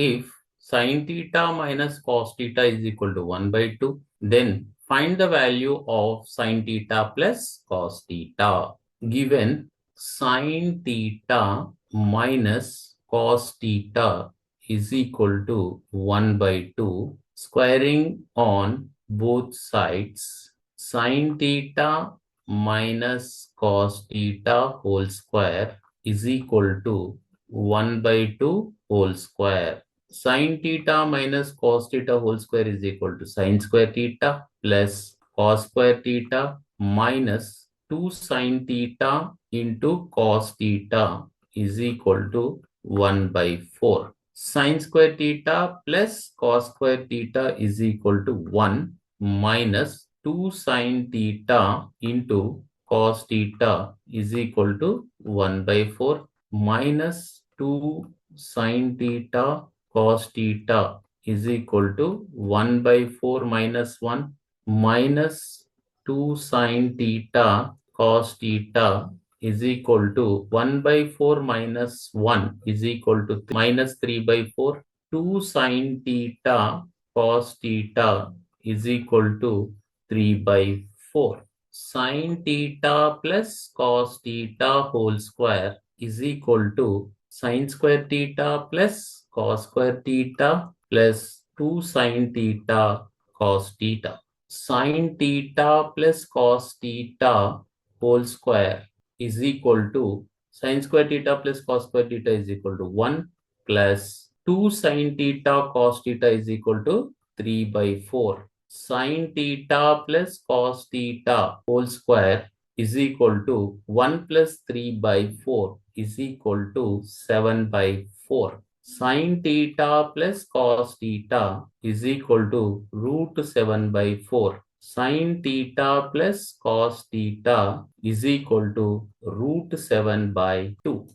if sin theta minus cos theta is equal to 1 by 2, then find the value of sin theta plus cos theta. Given sin theta minus cos theta is equal to 1 by 2, squaring on both sides, sin theta minus cos theta whole square is equal to 1 by 2 whole square. Sin theta minus cos theta whole square is equal to sin square theta plus cos square theta minus 2 sin theta into cos theta is equal to 1 by 4. Sin square theta plus cos square theta is equal to 1 minus 2 sin theta into cos theta is equal to 1 by 4 minus 2 sin theta cos theta is equal to 1 by 4 minus 1 minus 2 sin theta cos theta is equal to 1 by 4 minus 1 is equal to minus 3 by 4. 2 sin theta cos theta is equal to 3 by 4. Sin theta plus cos theta whole square is equal to sin square theta plus cos square theta plus 2 sin theta cos theta. Sin theta plus cos theta whole square is equal to sin square theta plus cos square theta is equal to 1 plus 2 sin theta cos theta is equal to 3 by 4. Sin theta plus cos theta whole square is equal to 1 plus 3 by 4 is equal to 7 by 4. Sin theta plus cos theta is equal to root 7 by 4. Sin theta plus cos theta is equal to root 7 by 2.